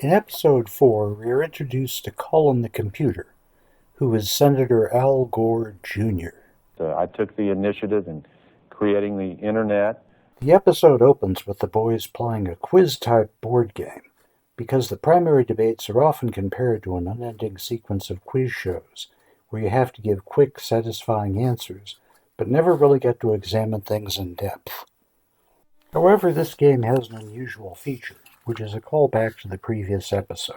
In episode 4, we are introduced to Colin the computer, who is Senator Al Gore Jr. I took the initiative in creating the internet. The episode opens with the boys playing a quiz-type board game, because the primary debates are often compared to an unending sequence of quiz shows, where you have to give quick, satisfying answers, but never really get to examine things in depth. However, this game has an unusual feature, which is a callback to the previous episode.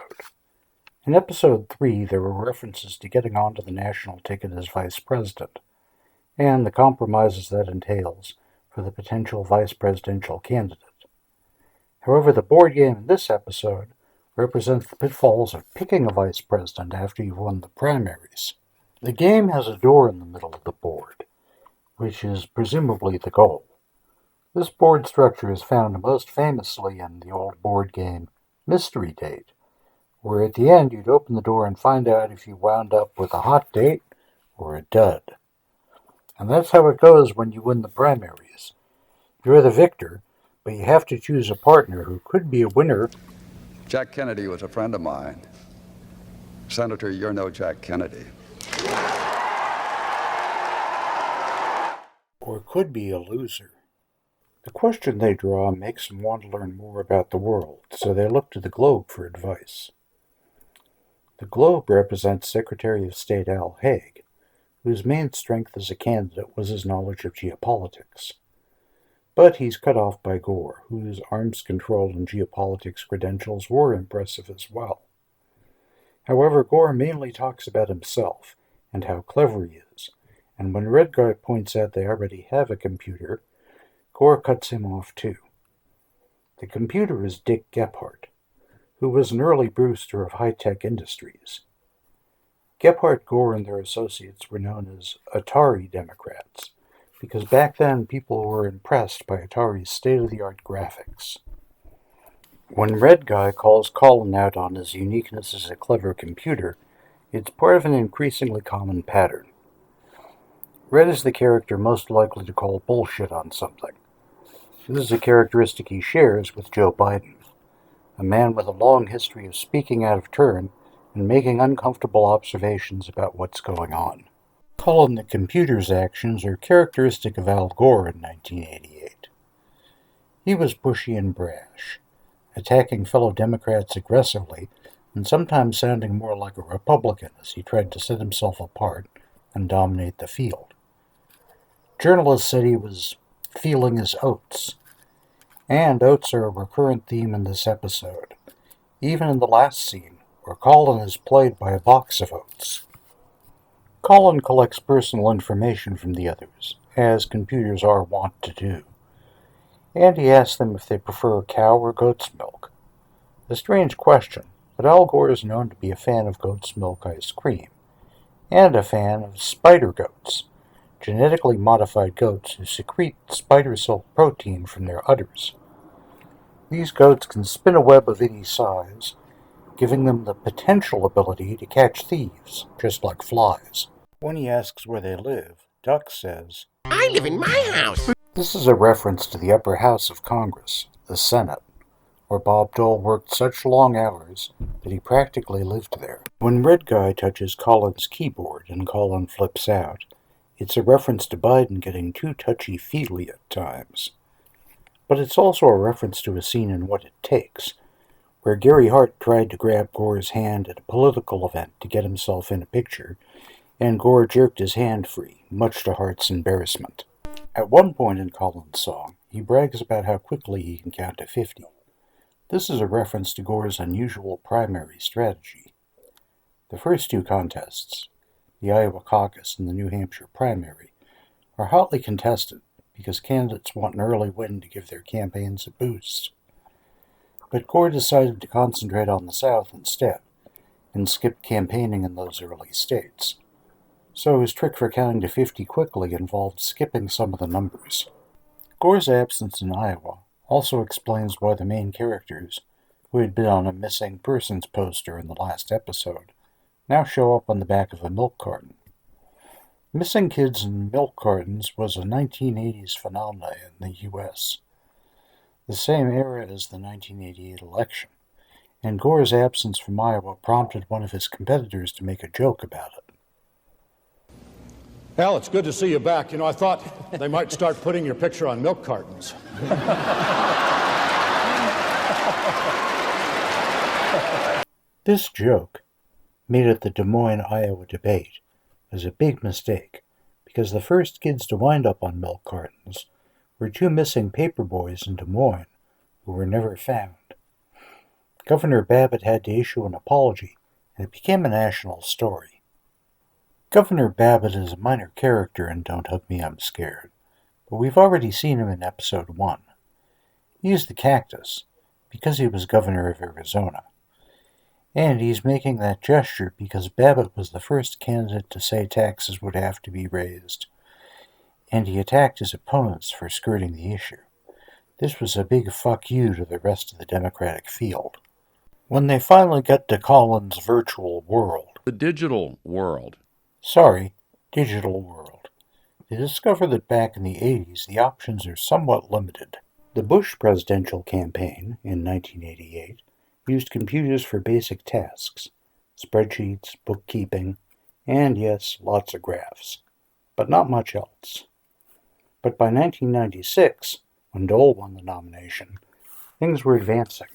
In episode 3, there were references to getting onto the national ticket as vice president, and the compromises that entails for the potential vice presidential candidate. However, the board game in this episode represents the pitfalls of picking a vice president after you've won the primaries. The game has a door in the middle of the board, which is presumably the goal. This board structure is found most famously in the old board game Mystery Date, where at the end you'd open the door and find out if you wound up with a hot date or a dud. And that's how it goes when you win the primaries. You're the victor, but you have to choose a partner who could be a winner. Jack Kennedy was a friend of mine. Senator, you're no Jack Kennedy. Or could be a loser. The question they draw makes them want to learn more about the world, so they look to the Globe for advice. The Globe represents Secretary of State Al Haig, whose main strength as a candidate was his knowledge of geopolitics. But he's cut off by Gore, whose arms control and geopolitics credentials were impressive as well. However, Gore mainly talks about himself and how clever he is, and when Red Guy points out they already have a computer, Gore cuts him off too. The computer is Dick Gephardt, who was an early Brewster of high-tech industries. Gephardt, Gore, and their associates were known as Atari Democrats, because back then people were impressed by Atari's state-of-the-art graphics. When Red Guy calls Colin out on his uniqueness as a clever computer, it's part of an increasingly common pattern. Red is the character most likely to call bullshit on something. This is a characteristic he shares with Joe Biden, a man with a long history of speaking out of turn and making uncomfortable observations about what's going on. Colin the computer's actions are characteristic of Al Gore in 1988. He was pushy and brash, attacking fellow Democrats aggressively and sometimes sounding more like a Republican as he tried to set himself apart and dominate the field. Journalists said he was feeling his oats, and oats are a recurrent theme in this episode, even in the last scene, where Colin is played by a box of oats. Colin collects personal information from the others, as computers are wont to do, and he asks them if they prefer cow or goat's milk. A strange question, but Al Gore is known to be a fan of goat's milk ice cream, and a fan of spider goats, genetically modified goats who secrete spider silk protein from their udders. These goats can spin a web of any size, giving them the potential ability to catch thieves, just like flies. When he asks where they live, Duck says, "I live in my house." This is a reference to the upper house of Congress, the Senate, where Bob Dole worked such long hours that he practically lived there. When Red Guy touches Colin's keyboard and Colin flips out, it's a reference to Biden getting too touchy-feely at times. But it's also a reference to a scene in What It Takes, where Gary Hart tried to grab Gore's hand at a political event to get himself in a picture, and Gore jerked his hand free, much to Hart's embarrassment. At one point in Colin's song, he brags about how quickly he can count to 50. This is a reference to Gore's unusual primary strategy. The first two contests, the Iowa caucus and the New Hampshire primary, are hotly contested because candidates want an early win to give their campaigns a boost. But Gore decided to concentrate on the South instead, and skipped campaigning in those early states. So his trick for counting to 50 quickly involved skipping some of the numbers. Gore's absence in Iowa also explains why the main characters, who had been on a missing persons poster in the last episode, now show up on the back of a milk carton. Missing kids in milk cartons was a 1980s phenomenon in the U.S., the same era as the 1988 election, and Gore's absence from Iowa prompted one of his competitors to make a joke about it. Al, it's good to see you back. I thought they might start putting your picture on milk cartons. This joke, made at the Des Moines, Iowa debate, was a big mistake, because the first kids to wind up on milk cartons were two missing paper boys in Des Moines who were never found. Governor Babbitt had to issue an apology, and it became a national story. Governor Babbitt is a minor character in Don't Hug Me, I'm Scared, but we've already seen him in episode 1. He's the cactus, because he was governor of Arizona. And he's making that gesture because Babbitt was the first candidate to say taxes would have to be raised, and he attacked his opponents for skirting the issue. This was a big fuck you to the rest of the Democratic field. When they finally got to Colin's virtual world, the digital world. Digital world, they discover that back in the 80s the options are somewhat limited. The Bush presidential campaign in 1988 used computers for basic tasks, spreadsheets, bookkeeping, and yes, lots of graphs, but not much else. But by 1996, when Dole won the nomination, things were advancing,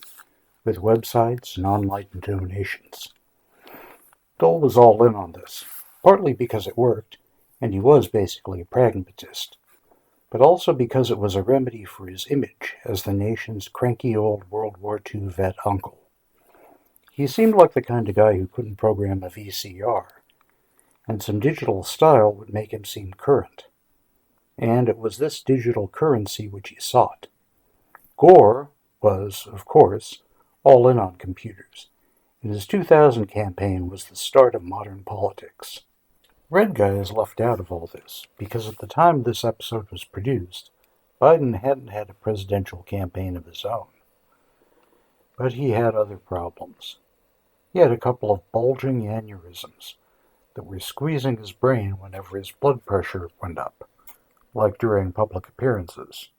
with websites and online donations. Dole was all in on this, partly because it worked, and he was basically a pragmatist, but also because it was a remedy for his image as the nation's cranky old World War II vet uncle. He seemed like the kind of guy who couldn't program a VCR, and some digital style would make him seem current. And it was this digital currency which he sought. Gore was, of course, all in on computers, and his 2000 campaign was the start of modern politics. Red Guy is left out of all this, because at the time this episode was produced, Biden hadn't had a presidential campaign of his own. But he had other problems. He had a couple of bulging aneurysms that were squeezing his brain whenever his blood pressure went up, like during public appearances.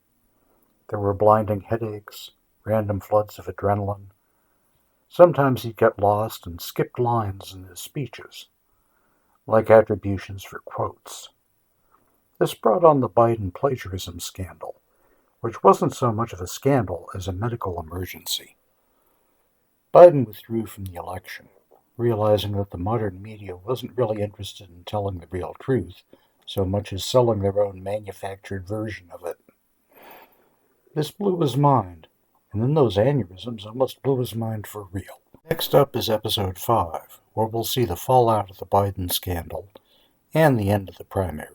There were blinding headaches, random floods of adrenaline. Sometimes he'd get lost and skipped lines in his speeches, like attributions for quotes. This brought on the Biden plagiarism scandal, which wasn't so much of a scandal as a medical emergency. Biden withdrew from the election, realizing that the modern media wasn't really interested in telling the real truth so much as selling their own manufactured version of it. This blew his mind, and then those aneurysms almost blew his mind for real. Next up is episode 5, where we'll see the fallout of the Biden scandal and the end of the primary.